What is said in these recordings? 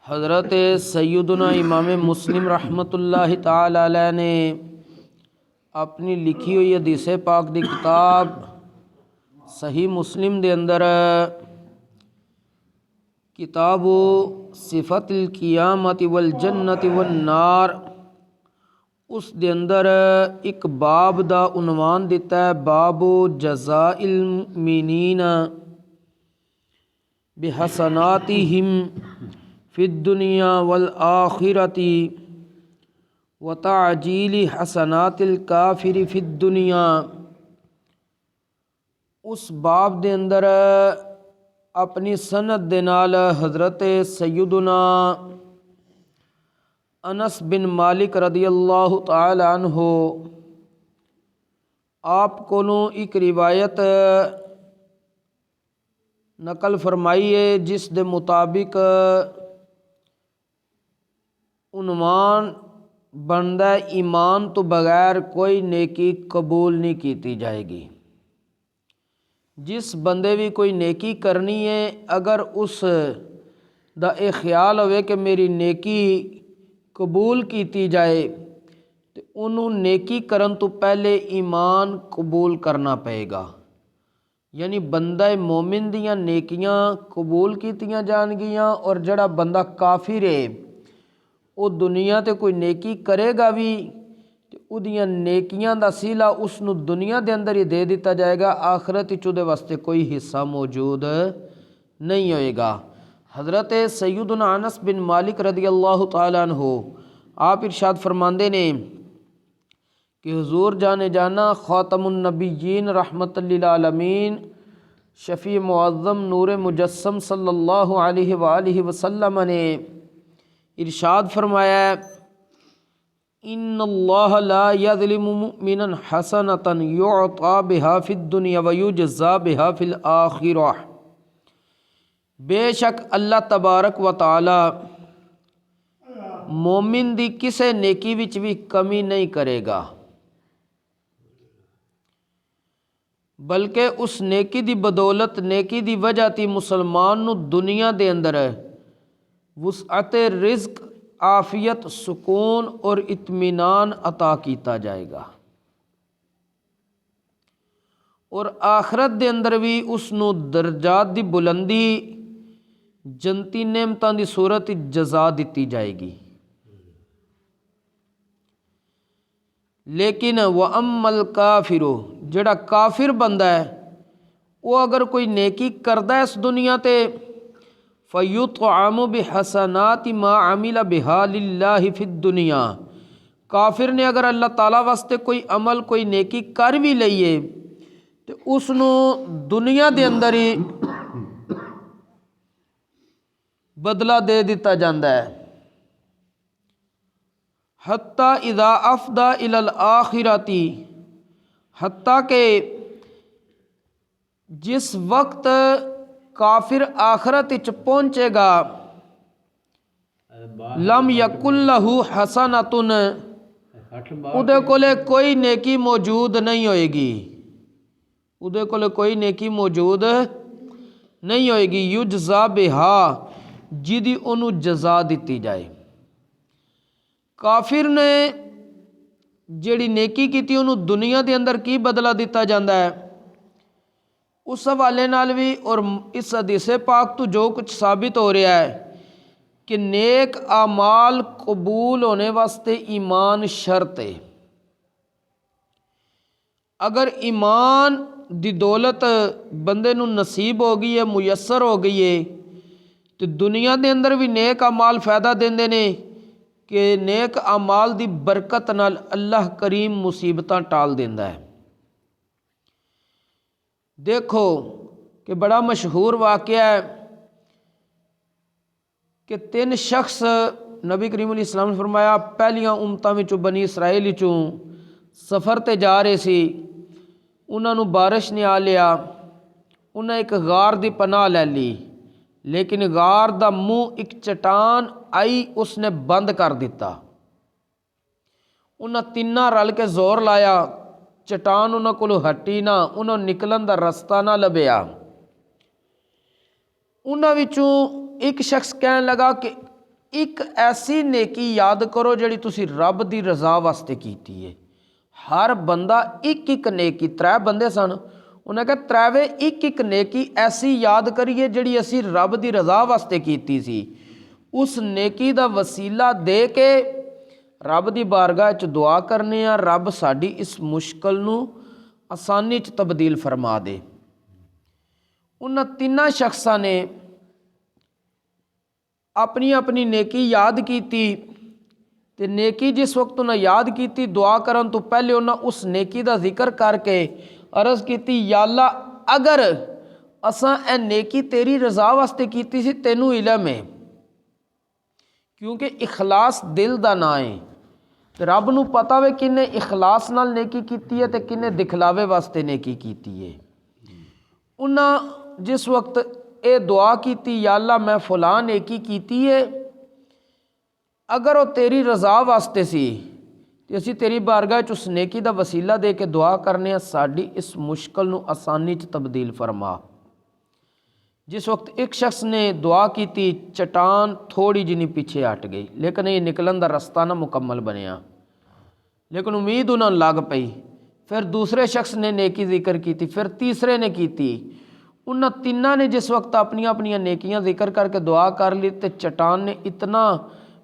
حضرت سیدنا امام مسلم رحمۃ اللہ تعالی علیہ نے اپنی لکھی ہوئی حدیث پاک دی کتاب صحیح مسلم دے اندر کتاب صفت القیامت والجنت والنار اس دے اندر ایک باب دا عنوان دیتا ہے، باب جزاء المؤمنین بحسناتہم فی الدنیا والآخرۃ وتعجیل حسنات الکافر فی الدنیا۔ اس باب دے اندر اپنی سند دے نال حضرت سیدنا انس بن مالک رضی اللہ تعالی عنہ آپ کولوں ایک روایت نقل فرمائیے جس دے مطابق عنوان بندا ہے ایمان تو بغیر کوئی نیکی قبول نہیں کیتی جائے گی۔ جس بندے بھی کوئی نیکی کرنی ہے، اگر اس دا اے خیال ہوئے کہ میری نیکی قبول کیتی جائے تو انہوں نیکی کرن تو پہلے ایمان قبول کرنا پائے گا، یعنی بندہ مومن دیاں نیکیاں قبول کیتیاں جان گیاں، اور جڑا بندہ کافر ہے وہ دنیا تے کوئی نیکی کرے گا بھی تے اودیاں نیکیاں دا صلہ اس نو دنیا دے اندر ہی دے دیتا جائے گا، آخرت وچ دے واسطے کوئی حصہ موجود نہیں ہوئے گا۔ حضرت سیدنا انس بن مالک رضی اللہ تعالی عنہ آپ ارشاد فرماندے نے کہ حضور جانے جانا خاتم النبیین رحمت للعالمین شفیع معظم نور مجسم صلی اللہ علیہ وآلہ وسلم نے ارشاد فرمایا ہے، ان اللہ لا یظلم مؤمنا حسنۃ یعطی بہا فی الدنیا ویجزی بہا فی الآخرہ۔ بے شک اللہ تبارک و تعالی مومن دی کسے نیکی وچ بھی کمی نہیں کرے گا، بلکہ اس نیکی دی بدولت، نیکی دی وجہ تی مسلمان نو دنیا دے اندر وسعت رزق، عافیت، سکون اور اطمینان عطا کیتا جائے گا، اور آخرت دے اندر بھی اس نو درجات دی بلندی، جنتی نعمتاں دی صورت جزا دیتی جائے گی۔ لیکن وَأَمَّا الْكَافِرُ، جڑا کافر بندہ ہے وہ اگر کوئی نیکی کردہ ہے اس دنیا تے فَيُطْعَمُ بِحَسَنَاتِ مَا عَمِلَ بِهَا لِلَّهِ فِي الدُّنْيَا، کافر نے اگر اللہ تعالیٰ واسطے کوئی عمل، کوئی نیکی کر بھی لئیے تو اس نو دنیا دے اندر ہی بدلہ دے دیتا جاندہ ہے، حتیٰ اذا افضى الى الآخرۃ، حتیٰ کہ جس وقت کافر آخرت وچ پہنچے گا لم یکن لہ حسنۃ، اودے کولے کوئی نیکی موجود نہیں ہوئے گی، اودے کولے کوئی نیکی موجود نہیں ہوئے گی، یجزا بہا، جدی انہوں جزا دیتی جائے۔ کافر نے جیڑی نیکی کیتی انہوں دنیا دے اندر کی بدلہ دیتا جاندہ ہے، اس حوالے نال بھی اور اس حدیث پاک تو جو کچھ ثابت ہو رہا ہے کہ نیک اعمال قبول ہونے واسطے ایمان شرط ہے۔ اگر ایمان دی دولت بندے نو نصیب ہو گئی ہے، میسر ہو گئی ہے، تو دنیا دے اندر بھی نیک اعمال فائدہ دیندے نے کہ نیک اعمال دی برکت نال اللہ کریم مصیبتاں ٹال دیندا ہے۔ دیکھو کہ بڑا مشہور واقعہ ہے کہ 3 شخص نبی کریم علیہ السلام نے فرمایا پہلیاں امتاں وچوں بنی اسرائیل وچوں سفر تے جا رہے سی، انہاں نو بارش نے آ لیا، انہاں ایک غار دی پناہ لے لی، لیکن غار دا منہ ایک چٹان آئی اس نے بند کر دیتا، انہاں تیناں رل کے زور لایا، چٹان انہاں کولو ہٹی نہ، انہاں نکلن دا رستہ نہ لبیا۔ انہاں وچوں ایک شخص کہنے لگا کہ ایک ایسی نیکی یاد کرو جڑی تسی رب دی رضا واسطے کیتی ہے۔ ہر بندہ ایک ایک نیکی، 3 بندے سن، انہیں کہا 3 ایک ایک نیکی ایسی یاد کریے جڑی اسی رب دی رضا واسطے کیتی سی، اس نیکی دا وسیلہ دے کے رب دی بارگاہ چ دعا کرنے ہیں رب ساڈی اس مشکل نو آسانی چ تبدیل فرما دے۔ انہاں 3 شخصاں نے اپنی اپنی نیکی یاد کیتی، تے نیکی جس وقت انہاں یاد کیتی دعا کرن تو پہلے انہاں اس نیکی دا ذکر کر کے عرض کیتی یا اللہ اگر اساں اے نیکی تیری رضا واسطے کیتی سی تینوں علم ہے، کیونکہ اخلاص دل دا نا ہے، تے رب نو پتہ وے کنے اخلاص نال نیکی کیتی ہے تے کنے دکھلاوے واسطے نیکی کیتی ہے۔ انہاں جس وقت اے دعا کیتی یا اللہ میں فلاں نیکی کیتی ہے، اگر وہ تیری رضا واسطے سی تے اسی تیری بارگاہ چ اس نیکی دا وسیلہ دے کے دعا کرنے ساڈی اس مشکل نو آسانی چ تبدیل فرما۔ جس وقت ایک شخص نے دعا کیتی چٹان تھوڑی جنی پیچھے ہٹ گئی، لیکن یہ نکلن دا رستہ نہ مکمل بنیا، لیکن امید انہوں لگ پئی۔ پھر دوسرے شخص نے نیکی ذکر کیتی، پھر تیسرے نے کیتی، انہاں 3 نے جس وقت اپنی اپنی نیکیاں ذکر کر کے دعا کر لی تے چٹان نے اتنا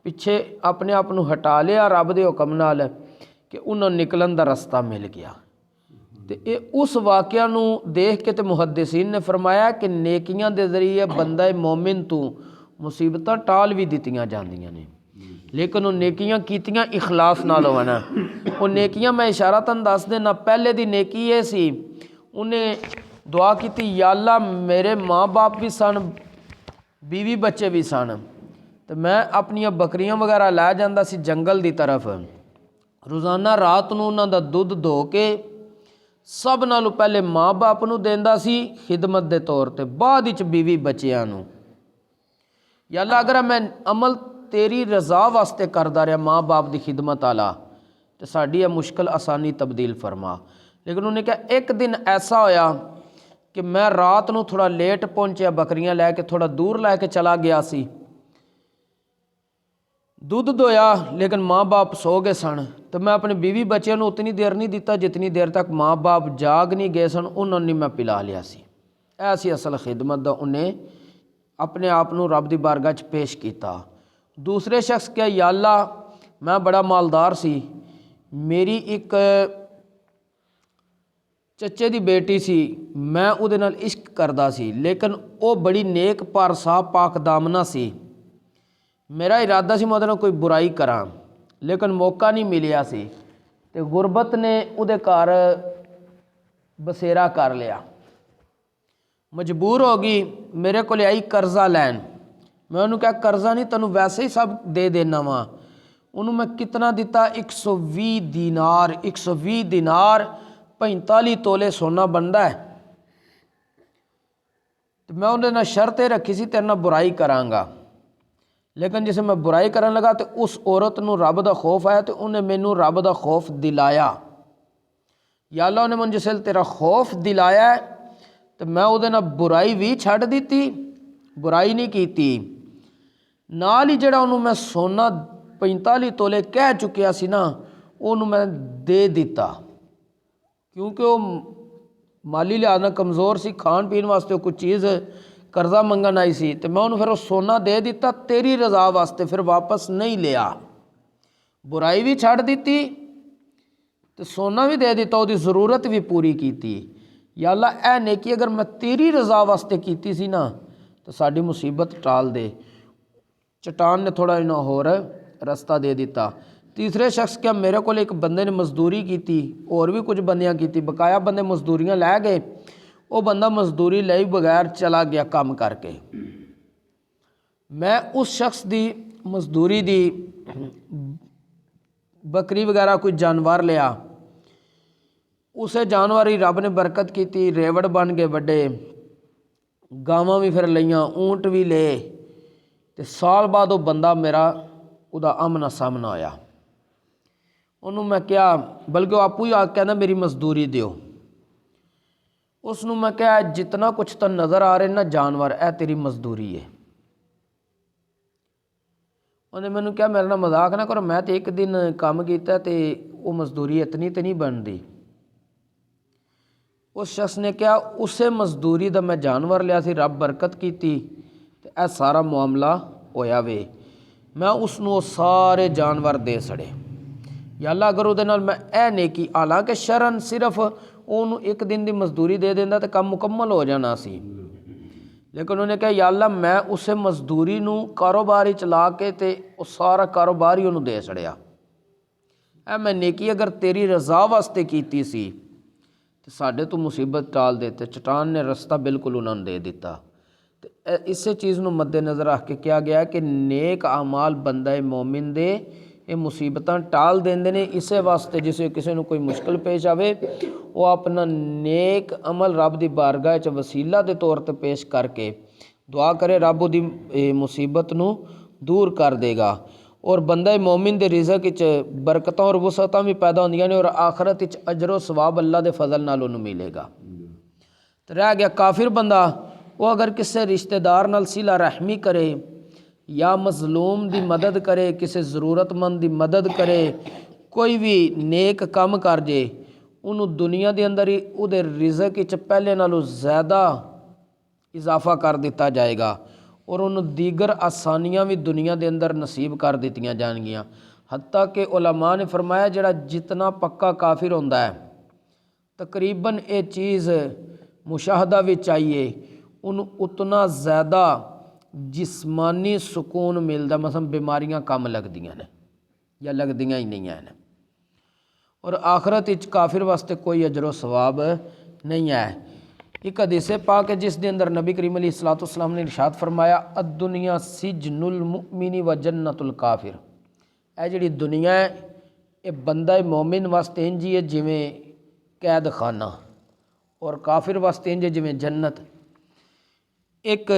پیچھے اپنے آپ نو ہٹا لیا رب دے حکم نال کہ انہوں نکلن دا رستہ مل گیا۔ تے اے اس واقعہ نو دیکھ کے تے محدثین نے فرمایا کہ نیکیاں دے ذریعے بندہ مومن تو مصیبتاں ٹال بھی دتیاں جاندیاں نے، لیکن وہ نیکیاں کیتیاں اخلاص نال ہونا۔ وہ نیکیاں میں اشارتاً دس دینا، پہلے دی نیکی یہ سی انہیں دعا کیتی یا اللہ میرے ماں باپ بھی سن، بیوی بچے بھی سن، تو میں اپنی بکریاں وغیرہ لے جاندہ سی جنگل دی طرف، روزانہ رات نو انہاں دا دودھ دھو کے سب نالوں پہلے ماں باپ نو دیندا سی خدمت دے طور تے، بعد وچ بیوی بچیاں نو۔ یا اللہ اگر میں عمل تیری رضا واسطے کردا رہا ماں باپ دی خدمت والا تے ساڈی یہ مشکل آسانی تبدیل فرما۔ لیکن انہیں کہا ایک دن ایسا ہویا کہ میں رات نو تھوڑا لیٹ پہنچیا، بکریاں لے کے تھوڑا دور لے کے چلا گیا سی، دودھ دھویا لیکن ماں باپ سو گئے سن، تو میں اپنے بیوی بچیاں نو اتنی دیر نہیں دیتا جتنی دیر تک ماں باپ جاگ نہیں گئے سن، انہوں نے میں پلا لیا سی۔ ایسی اصل خدمت دا انہیں اپنے آپ نو رب دی بارگاہ چ پیش کیتا۔ دوسرے شخص کہا یا اللہ میں بڑا مالدار سی، میری ایک چچے دی بیٹی سی، میں او دے نال عشق کردا سی، لیکن او بڑی نیک پارسا پاک دامنا سی، میرا ارادہ سی میں او دے نال کوئی برائی کراں، لیکن موقع نہیں ملیا سی، تے غربت نے او دے گھر بسیرا کر لیا، مجبور ہو گئی میرے کو آئی قرضہ لین۔ میں انہوں کہا قرضہ نہیں تینوں ویسے ہی سب دے دینا وا، انہوں میں کتنا دیتا 120 دینار، 120 دینار 45 تولے سونا بنتا ہے۔ تو میں انہوں نے شرط رکھی سی تیرے نال برائی کراں گا، لیکن جسے میں برائی کرن لگا تو اس عورت نو رب دا خوف آیا، تو انہیں مینوں رب دا خوف دلایا۔ یا اللہ انہیں من جسے تیرا خوف دلایا ہے تو میں او دے نال برائی بھی چھڑ دیتی، برائی نہیں کیتی، نال ہی جڑا انہوں میں سونا 45 تولے کہہ چکیا سی نا انہوں میں دے دیتا، کیونکہ وہ مالی لحاظ نہ کمزور سی، کھان پین واسطے کوئی چیز قرضہ منگن آئی سی، تو میں انہوں پھر وہ سونا دے دیتا تیری رضا واسطے، پھر واپس نہیں لیا، برائی بھی چھڑ دیتی تو سونا بھی دے دیتا، وہ دی ضرورت بھی پوری کیتی۔ یا اللہ اے نیکی اگر میں تیری رضا واسطے کیتی سی نا تو ساڈی مصیبت ٹال دے۔ چٹان نے تھوڑا انہوں ہور رستہ دے دیتا۔ تیسرے شخص کیا میرے کو ایک بندے نے مزدوری کیتی، اور بھی کچھ بندیاں کیتی، بقایا بندے مزدوریاں لے گئے، وہ بندہ مزدوری لے بغیر چلا گیا کام کر کے، میں اس شخص دی مزدوری دی بکری وغیرہ کوئی جانور لیا، اسے جانور ہی رب نے برکت کیتی، ریوڑ بن گئے بڑے، گاواں بھی پھر لیاں، اونٹ بھی لے، تے سال بعد وہ بندہ میرا او دا آمنا سامنا ہویا، انہوں میں کیا بلکہ وہ آپ ہی آ کہنا میری مزدوری دیو، اس نو میں کہا جتنا کچھ تو نظر آ رہے نا جانور اے تیری مزدوری ہے، ਉਹਨੇ ਮੈਨੂੰ ਕਿਹਾ ਮੇਰੇ ਨਾਲ ਮਜ਼ਾਕ ਨਾ ਕਰੋ, ਮੈਂ ਤੇ ਇੱਕ ਦਿਨ ਕੰਮ ਕੀਤਾ ਤੇ ਉਹ ਮਜ਼ਦੂਰੀ ਇਤਨੀ ਤੇ ਨਹੀਂ ਬਣਦੀ। ਉਸ ਸ਼ਖਸ ਨੇ ਕਿਹਾ ਉਸੇ ਮਜ਼ਦੂਰੀ ਦਾ ਮੈਂ ਜਾਨਵਰ ਲਿਆ ਸੀ, ਰੱਬ ਬਰਕਤ ਕੀਤੀ ਤੇ ਇਹ ਸਾਰਾ ਮਾਮਲਾ ਹੋਇਆ ਵੇ। ਮੈਂ ਉਸ ਨੂੰ ਉਹ ਸਾਰੇ ਜਾਨਵਰ ਦੇ ਛੜੇ। یا اللہ اگر وہ میں اے نیکی، حالانکہ شرن صرف ਉਹਨੂੰ ਇੱਕ ਦਿਨ ਦੀ ਮਜ਼ਦੂਰੀ ਦੇ ਦਿੰਦਾ ਤੇ ਕੰਮ ਮੁਕੰਮਲ ਹੋ ਜਾਣਾ ਸੀ, ਲੇਕਿਨ ਉਹਨੇ ਕਿਹਾ ਯਾ ਅੱਲਾ ਮੈਂ ਉਸੇ ਮਜ਼ਦੂਰੀ ਨੂੰ ਕਾਰੋਬਾਰ ਵਿੱਚ ਲਾ ਕੇ ਤੇ ਉਹ ਸਾਰਾ ਕਾਰੋਬਾਰ ਹੀ ਉਹਨੂੰ ਦੇ ਛੜਿਆ। ਇਹ ਮੈਂ ਨੇਕੀ ਅਗਰ ਤੇਰੀ ਰਜ਼ਾ ਵਾਸਤੇ ਕੀਤੀ ਸੀ ਤੇ ਸਾਡੇ ਤੋਂ ਮੁਸੀਬਤ ਟਾਲ ਦੇ, ਤੇ ਚਟਾਨ ਨੇ ਰਸਤਾ ਬਿਲਕੁਲ ਉਹਨਾਂ ਨੂੰ ਦੇ ਦਿੱਤਾ। ਤੇ ਇਸੇ ਚੀਜ਼ ਨੂੰ ਮੱਦੇ ਨਜ਼ਰ ਰੱਖ ਕੇ ਕਿਹਾ ਗਿਆ ਕਿ ਨੇਕ ਅਮਾਲ ਬੰਦਾ ਮੋਮਿਨ ਦੇ ਇਹ ਮੁਸੀਬਤਾਂ ਟਾਲ ਦਿੰਦੇ ਨੇ। ਇਸੇ ਵਾਸਤੇ ਜਿਸੇ ਕਿਸੇ ਨੂੰ ਕੋਈ ਮੁਸ਼ਕਿਲ ਪੇਸ਼ ਆਵੇ ਉਹ ਆਪਣਾ ਨੇਕ ਅਮਲ ਰੱਬ ਦੀ ਬਾਰਗਾਹ 'ਚ ਵਸੀਲਾ ਦੇ ਤੌਰ ਤੇ ਪੇਸ਼ ਕਰਕੇ ਦੁਆ ਕਰੇ, ਰੱਬ ਉਹਦੀ ਮੁਸੀਬਤ ਨੂੰ ਦੂਰ ਕਰ ਦੇਗਾ। ਔਰ ਬੰਦਾ ਮੋਮਿਨ ਦੇ ਰਿਜ਼ਕ ਵਿੱਚ ਬਰਕਤਾਂ ਔਰ ਵਸਅਤਾਂ ਵੀ ਪੈਦਾ ਹੁੰਦੀਆਂ ਨੇ, ਔਰ ਆਖਰਤ ਵਿੱਚ ਅਜਰ ਸਵਾਬ ਅੱਲਾ ਦੇ ਫਜ਼ਲ ਨਾਲ ਉਹਨੂੰ ਮਿਲੇਗਾ। ਤੇ ਰਹਿ ਗਿਆ ਕਾਫਿਰ ਬੰਦਾ, ਉਹ ਅਗਰ ਕਿਸੇ ਰਿਸ਼ਤੇਦਾਰ ਨਾਲ ਸਿਲਾ ਰਹਿਮੀ ਕਰੇ یا مظلوم دی مدد کرے، کسی ضرورت مند دی مدد کرے، کوئی بھی نیک کام کر جے، انہوں دنیا دے اندر ہی او دے رزق وچ پہلے نالوں زیادہ اضافہ کر دیتا جائے گا، اور انہوں دیگر آسانیاں بھی دنیا دے اندر نصیب کر دیتیاں جان گیاں۔ حتیٰ کہ علماء نے فرمایا جڑا جتنا پکا کافر ہوندا ہے تقریباً یہ چیز مشاہدہ بھی چاہیے، انہوں اتنا زیادہ جسمانی سکون ملتا، مثلا بیماریاں کم لگدیاں نے یا لگدیاں ہی نہیں ہیں، اور آخرت وچ کافر واسطے کوئی اجر و ثواب نہیں ہے۔ ایک حدیث پاک ہے جس دے اندر نبی کریم علیہ الصلوۃ والسلام نے ارشاد فرمایا الدنیا سجن المؤمن و جنت الکافر، اے جڑی دنیا ہے یہ بندہ مومن واسطے انج ہی ہے جویں قید خانہ، اور کافر واسطے انج ہے جویں جنت۔ ایک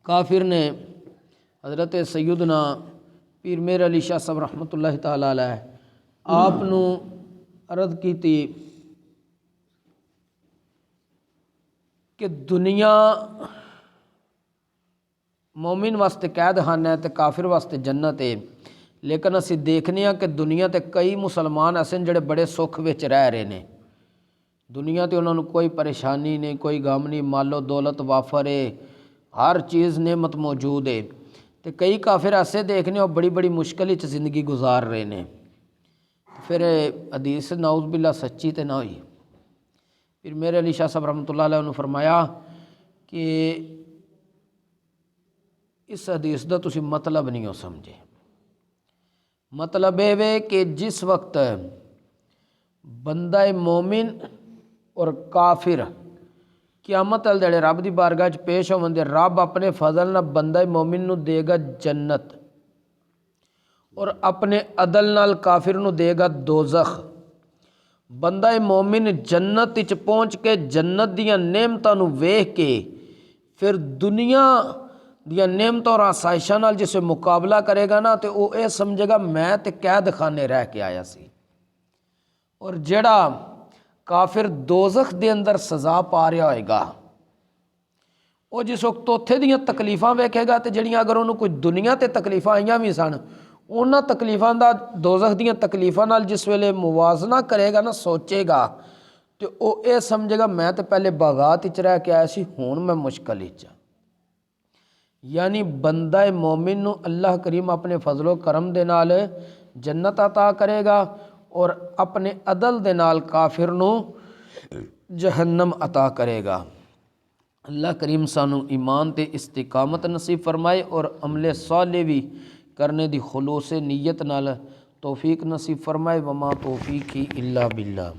کافر نے حضرت سیدنا پیر میر علی شاہ صاحب رحمۃ اللہ تعالی علیہ آپ نو عرض کی تھی کہ دنیا مومن واسطے قید خانہ ہے تے کافر واسطے جنت ہے، لیکن اسی دیکھنے ہیں کہ دنیا تے کئی مسلمان ایسے جڑے بڑے سکھ وچ رہ رہے ہیں، دنیا تے انہوں نے کوئی پریشانی نہیں، کوئی غم نہیں، مال و دولت وافر ہے، ہر چیز نعمت موجود ہے، تو کئی کافر ایسے دیکھنے اور بڑی بڑی مشکل ہی زندگی گزار رہے ہیں۔ پھر حدیث نعوذ باللہ سچی تے نہ ہوئی۔ پھر میرے علی شاہ صاحب رحمۃ اللہ علیہ نے فرمایا کہ اس حدیث دا تسی مطلب نہیں ہو سمجھے، مطلب ہے کہ جس وقت بندہ مومن اور کافر قیامت والے دڑے رب دی بارگاہ پیش ہوندے، رب اپنے فضل نال بندہ مومن نو دے گا جنت، اور اپنے عدل نال کافر نو دے گا دوزخ۔ بندہ مومن جنت وچ پہنچ کے جنت دیاں نعمتاں نو ویکھ کے پھر دنیا دیاں نعمتاں اور آسائشاں نال جسے مقابلہ کرے گا نا، تے او اے سمجھے گا میں تے قید خانے رہ کے آیا سی۔ اور جڑا کافر دوزخ دے اندر سزا پا رہا ہوئے گا، وہ جس وقت اوتھے دیاں تکلیفاں ویکھے گا تے جڑیاں اگر انہوں کوئی دنیا تے تکلیفاں آئیاں بھی سن، انہاں تکلیفاں دا دوزخ دیاں تکلیفاں نال جس ویلے موازنہ کرے گا نا، سوچے گا، تے او اے سمجھے گا میں تے پہلے باغات وچ رہ کے آیا سی، ہن میں مشکل وچ ہاں۔ یعنی بندہ مومن نو اللہ کریم اپنے فضل و کرم دے نال جنت عطا کرے گا، اور اپنے عدل دے نال کافر نو جہنم عطا کرے گا۔ اللہ کریم سانو ایمان تے استقامت نصیب فرمائے، اور عمل صالح بھی کرنے دی خلوص نیت نال توفیق نصیب فرمائے۔ وما توفیقی الا باللہ۔